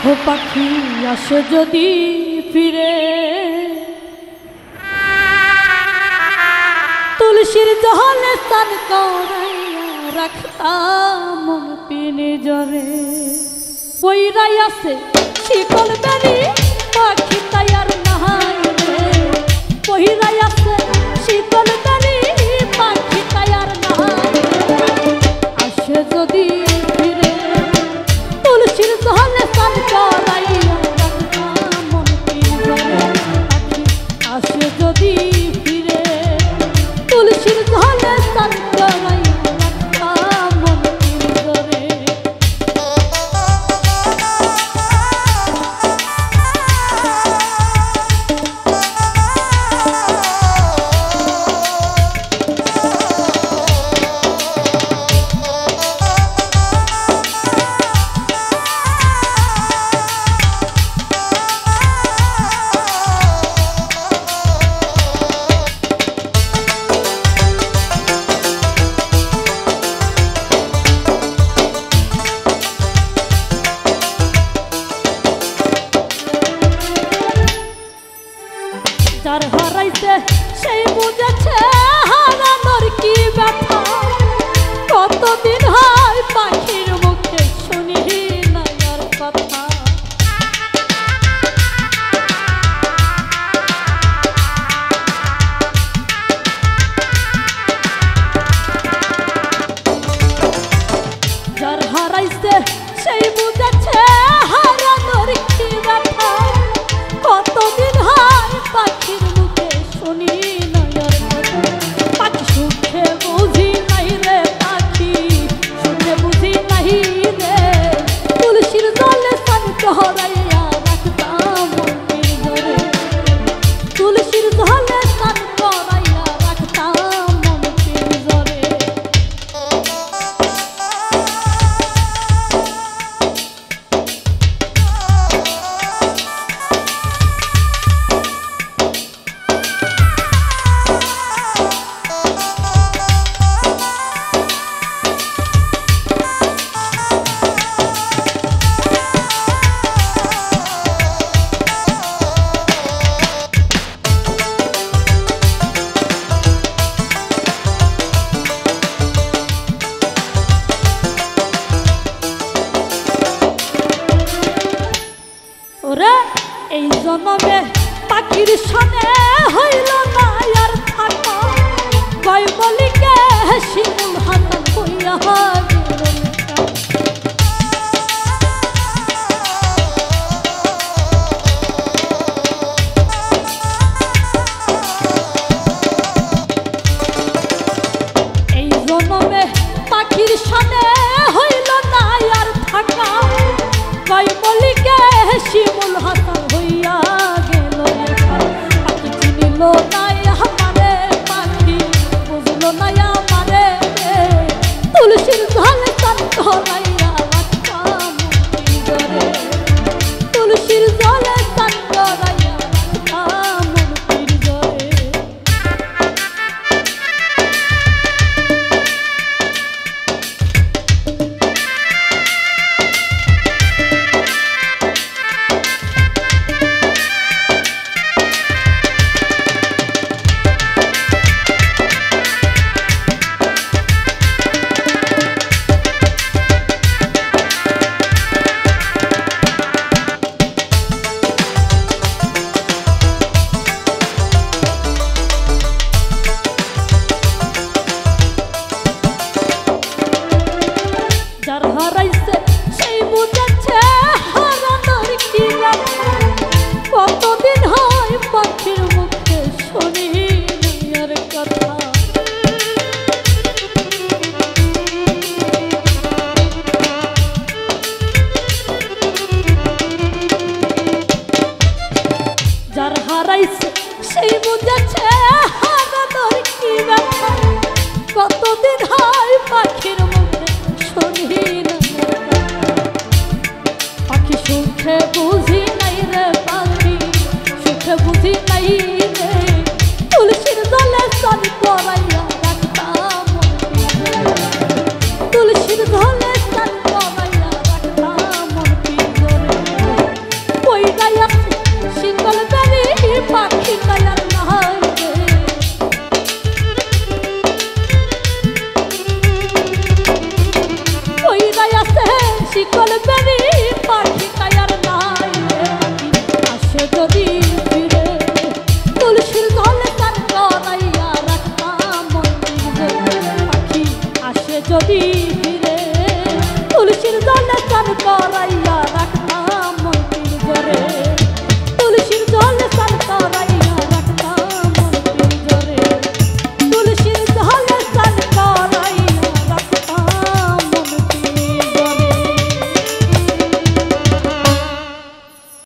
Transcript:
ও পাখি আসে যদি ফিরে তুলসীর জলে স্নান করাইয়া রাখতাম মন পিনে জরে বইরাই আছে শিকল বেরি পাখি তাইয়ার নাহাই রে বইরাই আছে শিকল বেরি পাখি তাইয়ার নাহাই আসে যদি ফিরে তুলসীর জলে স্নান করাইয়া রাখতাম মন পিনে জরে আসে যদি ফিরে তুলসীর জলে স্নান করাইয়া রাখতাম মন পিনে জরে যার হারাইছে সেই বুঝেছে হারানোর কি ব্যথা কতদিন হয় পাখির মুখে শুনি না আর কথা যার হারাইছে সেই বুঝেছে হারানোর কি ব্যথা কতদিন হয় পাখির মুখে শুনি না আর কথা পাখি সুখে বুঝি নাই রে পাখি সুখে বুঝি নাই রে তুলসীর জলে স্নান করাইয়া রাখতাম মন পিনে জরে তুলসীর জলে স্নান করাইয়া রাখতাম মন পিনে জরে ওরে এই জন্মে পাখির সনে হইল না আর থাকা কয় বলিকে শিমুল হাসান হইয়া এই জন্মে পাখির সনে হইল না আর থাকা কয় বলিকে শিমুল হাসান হইয়া গেল পাখি চিনিল না আমারে পাখি বুঝল না আমারে তুলসীর জলে স্নান করাইয়া রাখতাম মন পিনে জরে তুলসীর জলে স্নান করাইয়া রাখতাম মন পিনে জরে যার হারাইছে সেই বুঝেছে হারানোর কি ব্যথা কতদিন হয় পাখির মুখে শুনি না আর কথা যার হারাইছে সেই বুঝেছে হারানোর কি ব্যথা কতদিন হয় পাখির মুখে শুনি না পাখি সুখে বুঝি নাই রে পাখি সুখে বুঝি নাই রে তুলসীর জলে স্নান করাইয়া রাখতাম মন পিনে জরে তুলসীর জলে স্নান করাইয়া রাখতাম মন পিনে জরে শিকল বেরি পাখি কায়ার নাই রে পাখি আসে যদি ফিরে তুলসীর গলে তার জড়াইয়া রাখতাম মন্দির পাখি আসে যদি